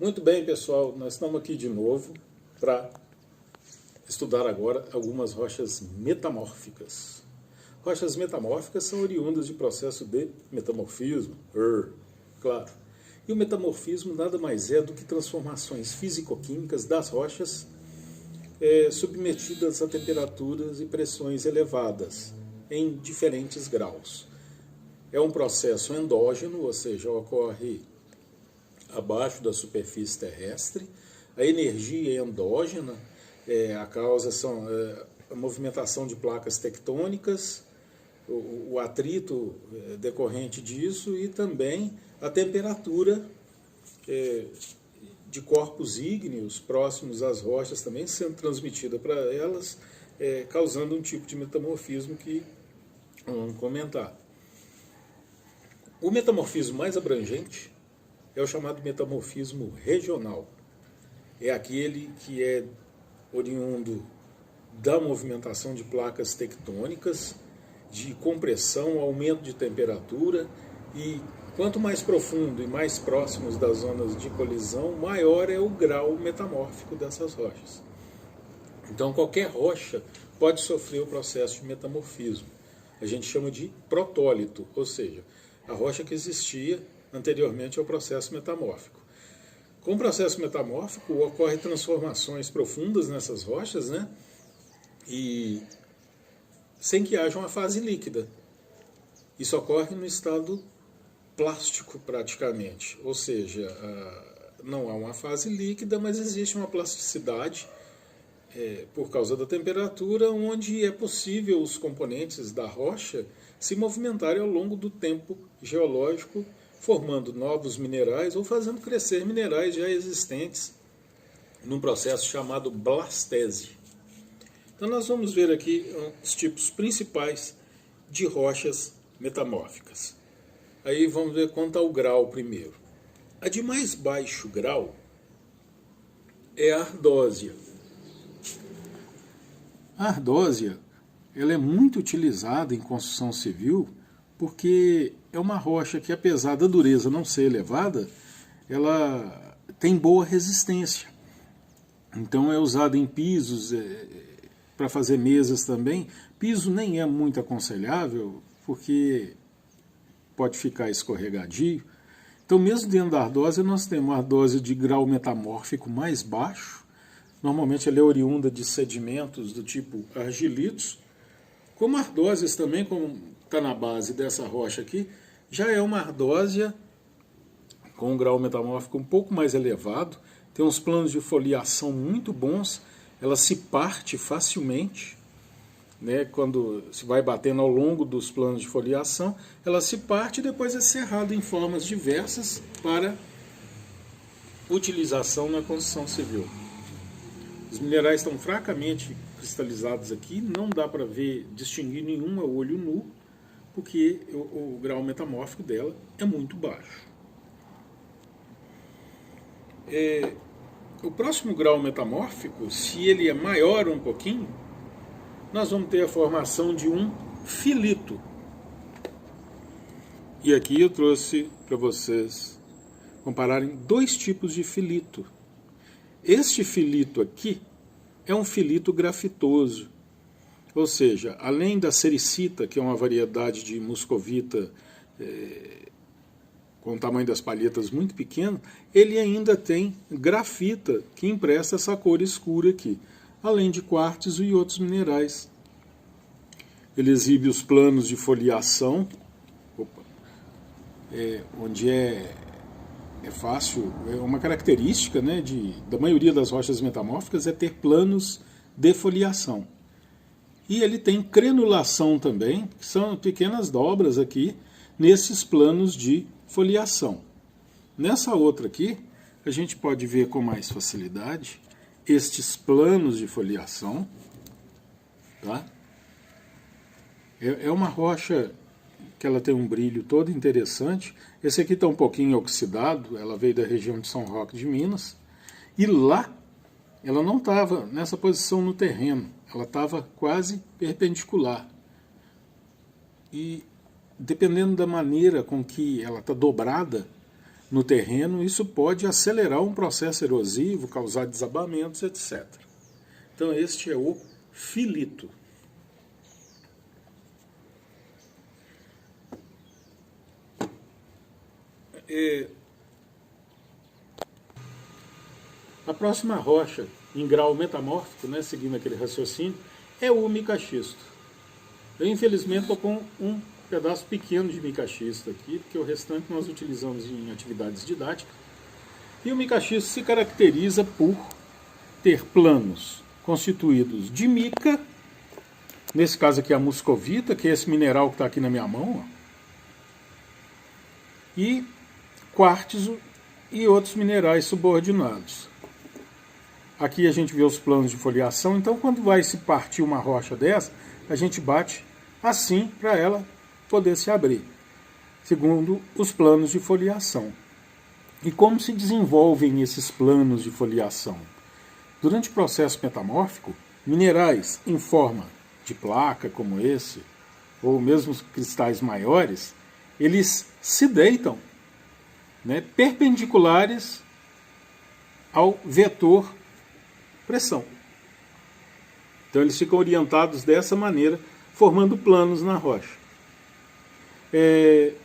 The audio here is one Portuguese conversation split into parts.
Muito bem, pessoal, nós estamos aqui de novo para estudar agora algumas rochas metamórficas. Rochas metamórficas são oriundas de processo de metamorfismo, claro. E o metamorfismo nada mais é do que transformações físico-químicas das rochas submetidas a temperaturas e pressões elevadas, em diferentes graus. É um processo endógeno, ou seja, ocorre abaixo da superfície terrestre. A energia é endógena, a causa são a movimentação de placas tectônicas, o atrito decorrente disso e também a temperatura de corpos ígneos próximos às rochas também sendo transmitida para elas, causando um tipo de metamorfismo que vamos comentar. O metamorfismo mais abrangente é o chamado metamorfismo regional. É aquele que é oriundo da movimentação de placas tectônicas, de compressão, aumento de temperatura, e quanto mais profundo e mais próximos das zonas de colisão, maior é o grau metamórfico dessas rochas. Então qualquer rocha pode sofrer o processo de metamorfismo. A gente chama de protólito, ou seja, a rocha que existia anteriormente ao processo metamórfico. Com o processo metamórfico ocorrem transformações profundas nessas rochas, né? E sem que haja uma fase líquida. Isso ocorre no estado plástico praticamente, ou seja, não há uma fase líquida, mas existe uma plasticidade por causa da temperatura, onde é possível os componentes da rocha se movimentarem ao longo do tempo geológico, formando novos minerais ou fazendo crescer minerais já existentes num processo chamado blastese. Então nós vamos ver aqui os tipos principais de rochas metamórficas. Aí vamos ver quanto ao grau primeiro. A de mais baixo grau é a ardósia. A ardósia ela é muito utilizada em construção civil porque é uma rocha que, apesar da dureza não ser elevada, ela tem boa resistência. Então é usada em pisos, para fazer mesas também. Piso nem é muito aconselhável, porque pode ficar escorregadio. Então, mesmo dentro da ardósia, nós temos a ardósia de grau metamórfico mais baixo. Normalmente ela é oriunda de sedimentos do tipo argilitos. Como ardósias também, como está na base dessa rocha aqui, já é uma ardósia com um grau metamórfico um pouco mais elevado, tem uns planos de foliação muito bons, ela se parte facilmente, né, quando se vai batendo ao longo dos planos de foliação, ela se parte e depois é serrada em formas diversas para utilização na construção civil. Os minerais estão fracamente cristalizados aqui, não dá para distinguir nenhum a olho nu, porque o grau metamórfico dela é muito baixo. O próximo grau metamórfico, se ele é maior um pouquinho, nós vamos ter a formação de um filito. E aqui eu trouxe para vocês compararem dois tipos de filito. Este filito aqui é um filito grafitoso, ou seja, além da sericita, que é uma variedade de muscovita com o tamanho das palhetas muito pequeno, ele ainda tem grafita, que empresta essa cor escura aqui, além de quartzo e outros minerais. Ele exibe os planos de foliação, onde é fácil, é uma característica, né, da maioria das rochas metamórficas é ter planos de foliação. E ele tem crenulação também, que são pequenas dobras aqui nesses planos de foliação. Nessa outra aqui, a gente pode ver com mais facilidade estes planos de foliação. Tá? É uma rocha que ela tem um brilho todo interessante. Esse aqui está um pouquinho oxidado, ela veio da região de São Roque de Minas. E lá, ela não estava nessa posição no terreno, ela estava quase perpendicular. E dependendo da maneira com que ela está dobrada, no terreno, isso pode acelerar um processo erosivo, causar desabamentos, etc. Então este é o filito. A próxima rocha em grau metamórfico, né, seguindo aquele raciocínio, é o micaxisto. Eu infelizmente estou com um pedaço pequeno de micaxisto aqui, porque o restante nós utilizamos em atividades didáticas. E o micaxisto se caracteriza por ter planos constituídos de mica, nesse caso aqui a muscovita, que é esse mineral que está aqui na minha mão, ó, e quartzo e outros minerais subordinados. Aqui a gente vê os planos de foliação, então quando vai se partir uma rocha dessa, a gente bate assim para ela poder se abrir, segundo os planos de foliação. E como se desenvolvem esses planos de foliação? Durante o processo metamórfico, minerais em forma de placa, como esse, ou mesmo cristais maiores, eles se deitam, né, perpendiculares ao vetor pressão. Então eles ficam orientados dessa maneira, formando planos na rocha.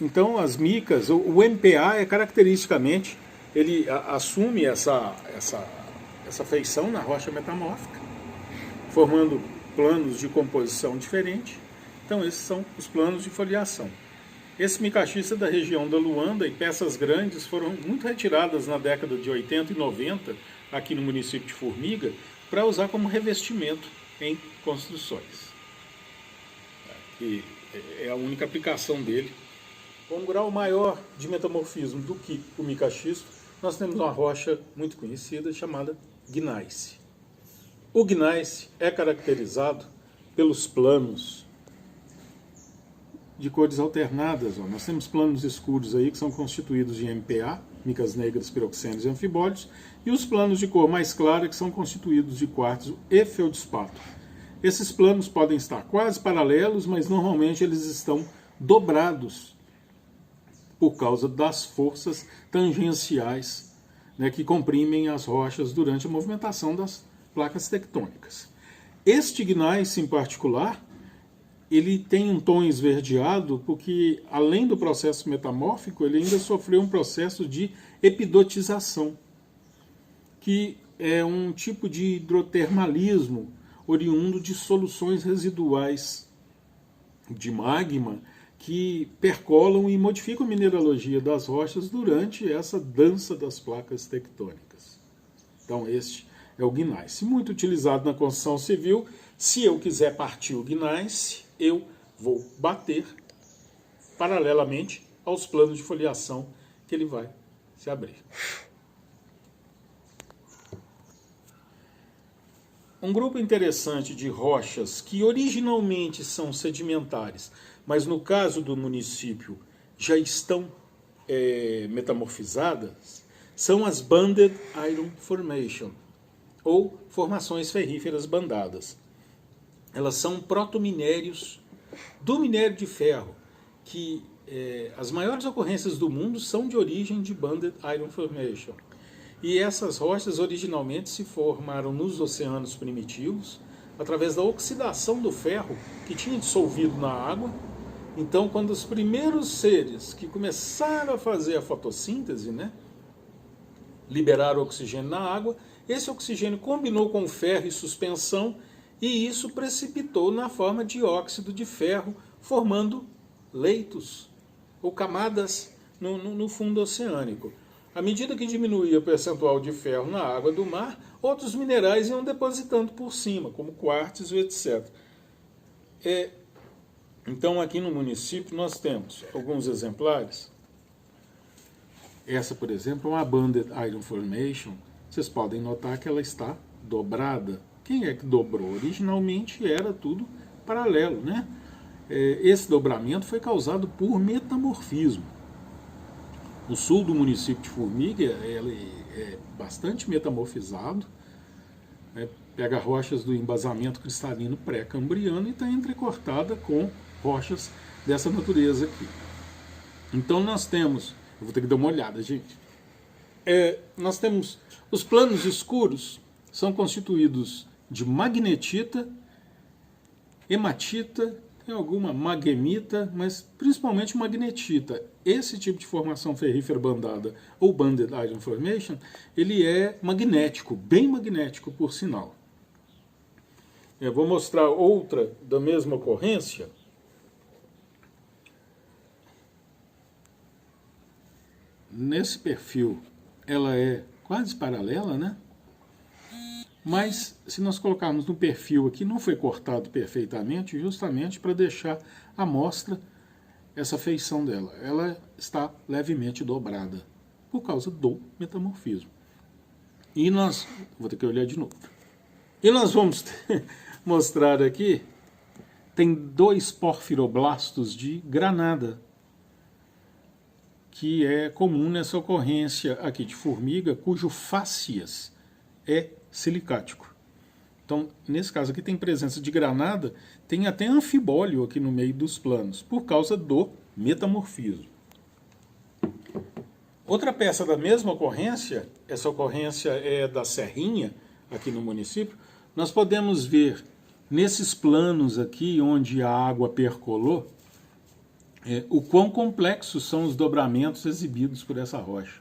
Então as micas, o MPa é caracteristicamente, ele assume essa feição na rocha metamórfica, formando planos de composição diferente. Então esses são os planos de foliação. Esse micaxista é da região da Luanda, e peças grandes foram muito retiradas na década de 80 e 90 aqui no município de Formiga para usar como revestimento em construções. E é a única aplicação dele. Com um grau maior de metamorfismo do que o micaxisto, nós temos uma rocha muito conhecida chamada gneiss. O gneiss é caracterizado pelos planos de cores alternadas. Ó. Nós temos planos escuros aí que são constituídos de MPa, micas negras, piroxenos e anfibólitos, e os planos de cor mais clara que são constituídos de quartzo e feldspato. Esses planos podem estar quase paralelos, mas normalmente eles estão dobrados por causa das forças tangenciais, né, que comprimem as rochas durante a movimentação das placas tectônicas. Este gneiss em particular, ele tem um tom esverdeado porque, além do processo metamórfico, ele ainda sofreu um processo de epidotização, que é um tipo de hidrotermalismo oriundo de soluções residuais de magma que percolam e modificam a mineralogia das rochas durante essa dança das placas tectônicas. Então este é o gneiss, muito utilizado na construção civil. Se eu quiser partir o gneiss, eu vou bater paralelamente aos planos de foliação que ele vai se abrir. Um grupo interessante de rochas que originalmente são sedimentares, mas no caso do município já estão metamorfizadas, são as Banded Iron Formation, ou formações ferríferas bandadas. Elas são protominérios do minério de ferro, que as maiores ocorrências do mundo são de origem de Banded Iron Formation. E essas rochas originalmente se formaram nos oceanos primitivos, através da oxidação do ferro que tinha dissolvido na água. Então, quando os primeiros seres que começaram a fazer a fotossíntese, né, liberaram oxigênio na água, esse oxigênio combinou com ferro e suspensão, e isso precipitou na forma de óxido de ferro, formando leitos ou camadas no fundo oceânico. À medida que diminuía o percentual de ferro na água do mar, outros minerais iam depositando por cima, como quartzo, etc. Então, aqui no município, nós temos alguns exemplares. Essa, por exemplo, é uma Banded Iron Formation. Vocês podem notar que ela está dobrada. Quem é que dobrou? Originalmente era tudo paralelo, né? Esse dobramento foi causado por metamorfismo. O sul do município de Formiga ele é bastante metamorfizado, né? Pega rochas do embasamento cristalino pré-cambriano e está entrecortada com rochas dessa natureza aqui. Então nós temos Eu vou ter que dar uma olhada, gente. Nós temos os planos escuros, são constituídos de magnetita, hematita, tem alguma magemita, mas principalmente magnetita. Esse tipo de formação ferrífera bandada, ou banded iron formation, ele é magnético, bem magnético por sinal. Eu vou mostrar outra da mesma ocorrência. Nesse perfil, ela é quase paralela, né? Mas, se nós colocarmos no perfil aqui, não foi cortado perfeitamente, justamente para deixar à mostra essa feição dela. Ela está levemente dobrada, por causa do metamorfismo. E nós... Vou ter que olhar de novo. E nós vamos mostrar aqui, tem 2 porfiroblastos de granada, que é comum nessa ocorrência aqui de formiga, cujo fácias é silicático. Então, nesse caso aqui tem presença de granada, tem até anfibólio aqui no meio dos planos, por causa do metamorfismo. Outra peça da mesma ocorrência, essa ocorrência é da Serrinha, aqui no município, nós podemos ver nesses planos aqui, onde a água percolou, o quão complexos são os dobramentos exibidos por essa rocha.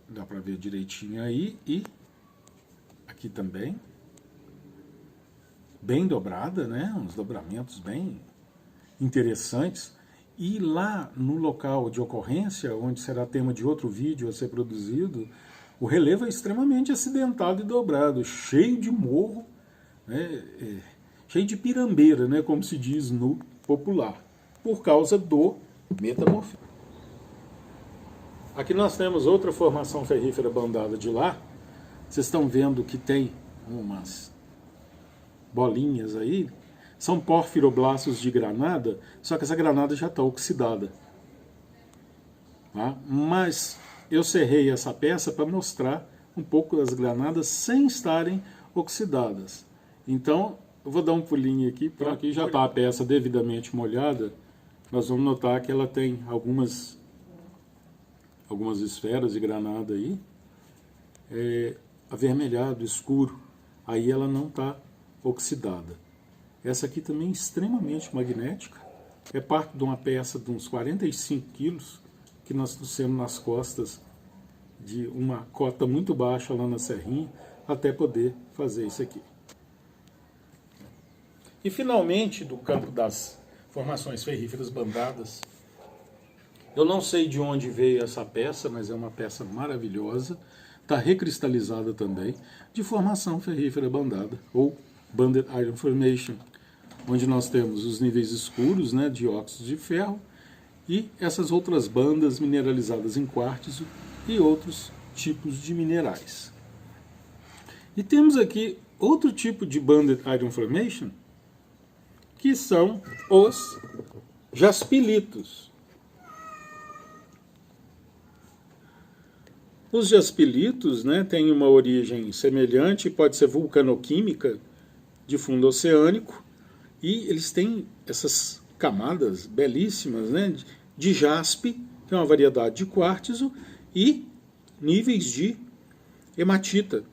Dá para ver direitinho aí, e aqui também, bem dobrada, né? Uns dobramentos bem interessantes. E lá no local de ocorrência, onde será tema de outro vídeo a ser produzido, o relevo é extremamente acidentado e dobrado, cheio de morro, né? Cheio de pirambeira, né? Como se diz no popular, por causa do metamorfismo. Aqui nós temos outra formação ferrífera bandada de lá. Vocês estão vendo que tem umas bolinhas aí. São porfiroblastos de granada, só que essa granada já está oxidada. Tá? Mas eu serrei essa peça para mostrar um pouco das granadas sem estarem oxidadas. Então, eu vou dar um pulinho aqui, para aqui já está a peça devidamente molhada. Nós vamos notar que ela tem algumas esferas de granada aí, avermelhado, escuro, aí ela não está oxidada. Essa aqui também é extremamente magnética, é parte de uma peça de uns 45 quilos, que nós trouxemos nas costas de uma cota muito baixa lá na Serrinha, até poder fazer isso aqui. E finalmente, do campo das formações ferríferas bandadas, eu não sei de onde veio essa peça, mas é uma peça maravilhosa, está recristalizada também, de formação ferrífera bandada, ou banded iron formation, onde nós temos os níveis escuros, né, de óxidos de ferro, e essas outras bandas mineralizadas em quartzo e outros tipos de minerais. E temos aqui outro tipo de banded iron formation, que são os jaspilitos. Os jaspilitos, né, têm uma origem semelhante, pode ser vulcanoquímica, de fundo oceânico, e eles têm essas camadas belíssimas, né, de jaspe, que é uma variedade de quartzo, e níveis de hematita.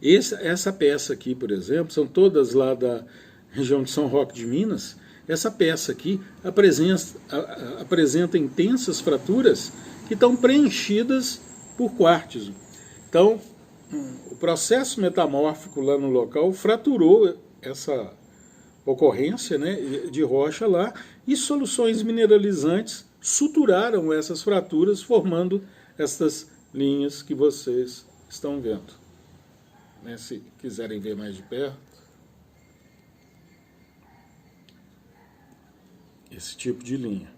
Essa peça aqui, por exemplo, são todas lá da região de São Roque de Minas. Essa peça aqui apresenta intensas fraturas que estão preenchidas por quartzo. Então, o processo metamórfico lá no local fraturou essa ocorrência, né, de rocha lá, e soluções mineralizantes suturaram essas fraturas, formando estas linhas que vocês estão vendo. Né, se quiserem ver mais de perto, esse tipo de linha.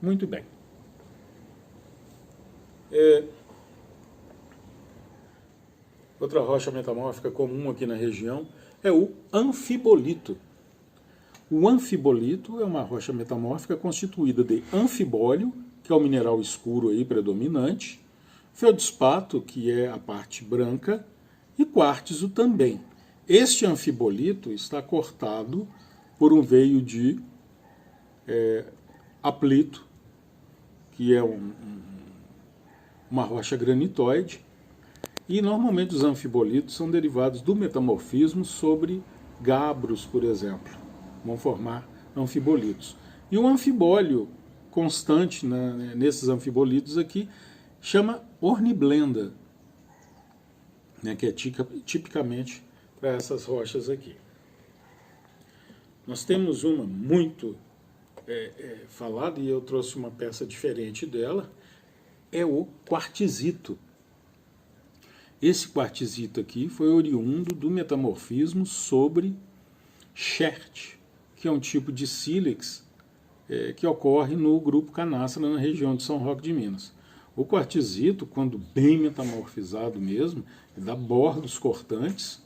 Muito bem. Outra rocha metamórfica comum aqui na região é o anfibolito. O anfibolito é uma rocha metamórfica constituída de anfibólio, que é o mineral escuro aí predominante, feldspato, que é a parte branca, e quartzo também. Este anfibolito está cortado por um veio de aplito, que é uma rocha granitoide, e normalmente os anfibolitos são derivados do metamorfismo sobre gabros, por exemplo. Vão formar anfibolitos. E um anfibólio constante nesses anfibolitos aqui chama horniblenda, né, que é tipicamente para essas rochas aqui. Nós temos uma muito falada, e eu trouxe uma peça diferente dela, é o quartzito. Esse quartzito aqui foi oriundo do metamorfismo sobre chert, que é um tipo de sílex que ocorre no grupo Canastra, na região de São Roque de Minas. O quartzito, quando bem metamorfizado mesmo, dá bordos cortantes,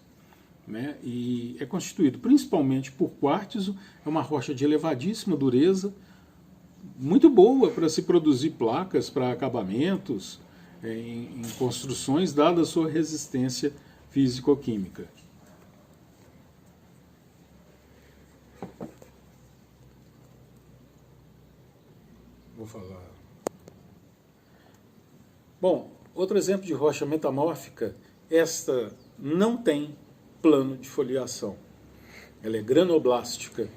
né, e é constituído principalmente por quartzo. É uma rocha de elevadíssima dureza, muito boa para se produzir placas para acabamentos, em construções, dada a sua resistência físico-química. Vou falar. Bom, outro exemplo de rocha metamórfica, esta não tem plano de foliação. Ela é granoblástica.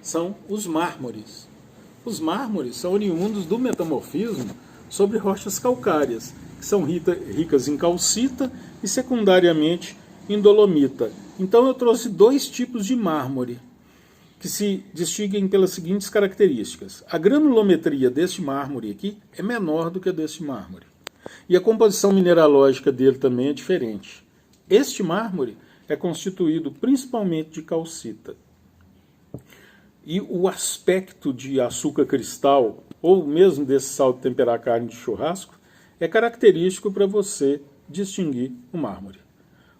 São os mármores. Os mármores são oriundos do metamorfismo sobre rochas calcárias, que são ricas em calcita e secundariamente em dolomita. Então eu trouxe dois tipos de mármore, que se distinguem pelas seguintes características. A granulometria deste mármore aqui é menor do que a deste mármore. E a composição mineralógica dele também é diferente. Este mármore é constituído principalmente de calcita. E o aspecto de açúcar cristal, ou mesmo desse sal de temperar carne de churrasco, é característico para você distinguir o mármore.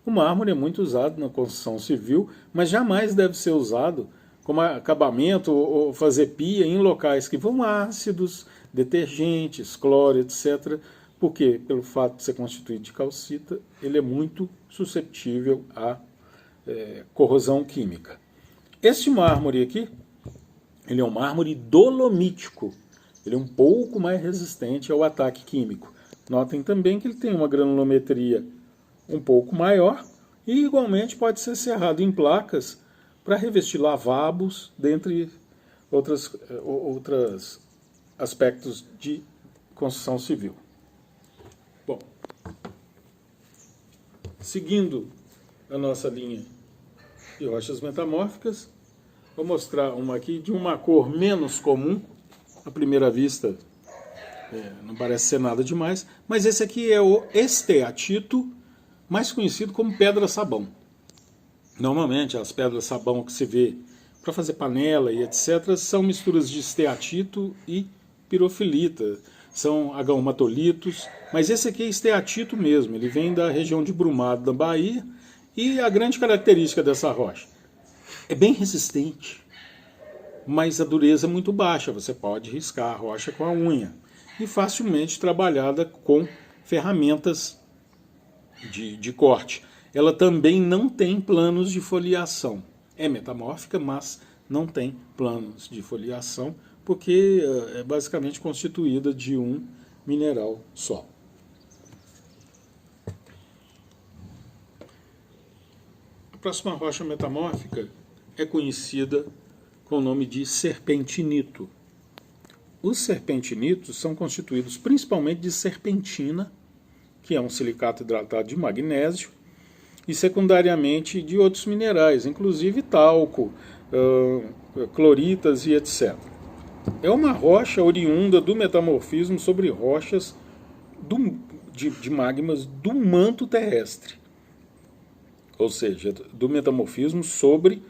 O mármore é muito usado na construção civil, mas jamais deve ser usado como acabamento ou fazer pia em locais que vão ácidos, detergentes, cloro, etc. Porque, pelo fato de ser constituído de calcita, ele é muito susceptível à corrosão química. Este mármore aqui, ele é um mármore dolomítico. Ele é um pouco mais resistente ao ataque químico. Notem também que ele tem uma granulometria um pouco maior e, igualmente, pode ser serrado em placas para revestir lavabos, dentre outros aspectos de construção civil. Bom, seguindo a nossa linha de rochas metamórficas, vou mostrar uma aqui de uma cor menos comum. À primeira vista não parece ser nada demais, mas esse aqui é o esteatito, mais conhecido como pedra-sabão. Normalmente as pedras-sabão que se vê para fazer panela e etc. são misturas de esteatito e pirofilita, são agamatolitos, mas esse aqui é esteatito mesmo, ele vem da região de Brumado, da Bahia, e a grande característica dessa rocha é bem resistente, mas a dureza é muito baixa, você pode riscar a rocha com a unha, e facilmente trabalhada com ferramentas de corte. Ela também não tem planos de foliação. É metamórfica, mas não tem planos de foliação, porque é basicamente constituída de um mineral só. A próxima rocha metamórfica é conhecida com o nome de serpentinito. Os serpentinitos são constituídos principalmente de serpentina, que é um silicato hidratado de magnésio, e secundariamente de outros minerais, inclusive talco, cloritas e etc. É uma rocha oriunda do metamorfismo sobre rochas de magmas do manto terrestre, ou seja, do metamorfismo sobre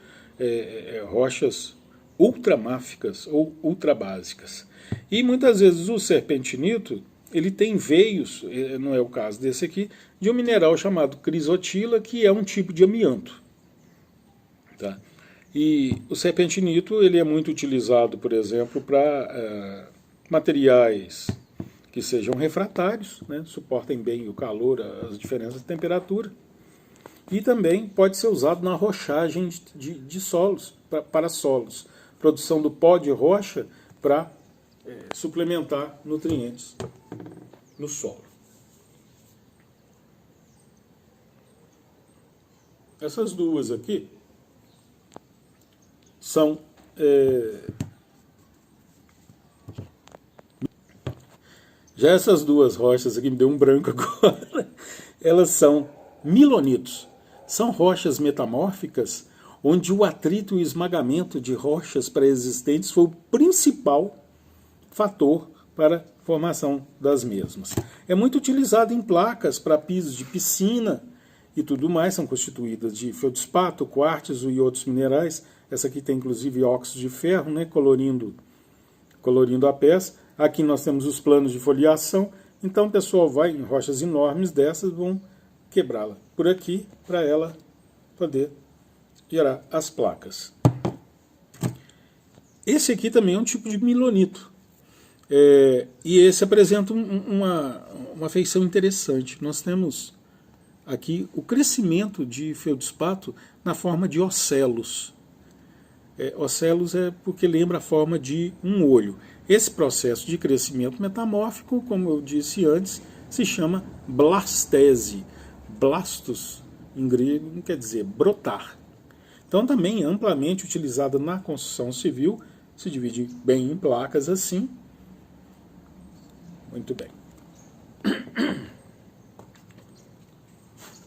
rochas ultramáficas ou ultrabásicas. E muitas vezes o serpentinito ele tem veios, não é o caso desse aqui, de um mineral chamado crisotila, que é um tipo de amianto. Tá? E o serpentinito ele é muito utilizado, por exemplo, para materiais que sejam refratários, né, suportem bem o calor, as diferenças de temperatura. E também pode ser usado na rochagem de solos, para solos. Produção do pó de rocha para suplementar nutrientes no solo. Essas duas aqui são já essas duas rochas aqui, me deu um branco agora, elas são milonitos. São rochas metamórficas onde o atrito e o esmagamento de rochas pré-existentes foi o principal fator para a formação das mesmas. É muito utilizado em placas para pisos de piscina e tudo mais, são constituídas de feldspato, quartzo e outros minerais. Essa aqui tem inclusive óxido de ferro, né, colorindo a peça. Aqui nós temos os planos de foliação. Então o pessoal vai em rochas enormes dessas, vão quebrá-la por aqui para ela poder gerar as placas. Esse aqui também é um tipo de milonito. E esse apresenta uma feição interessante. Nós temos aqui o crescimento de feldspato na forma de ocelos. Ocelos é porque lembra a forma de um olho. Esse processo de crescimento metamórfico, como eu disse antes, se chama blastese. Blastos, em grego, não quer dizer brotar. Então também é amplamente utilizada na construção civil, se divide bem em placas assim. Muito bem.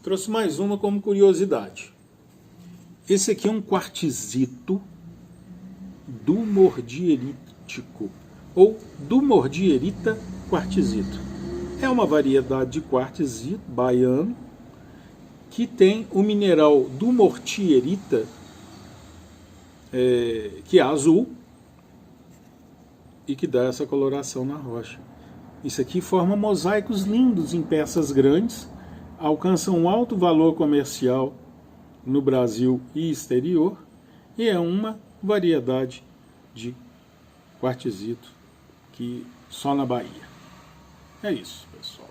Trouxe mais uma como curiosidade. Esse aqui é um quartzito dumordierítico, ou dumordierita quartzito. É uma variedade de quartzito baiano que tem o mineral dumortierita, que é azul, e que dá essa coloração na rocha. Isso aqui forma mosaicos lindos em peças grandes, alcança um alto valor comercial no Brasil e exterior, e é uma variedade de quartzito que só na Bahia. É isso, pessoal.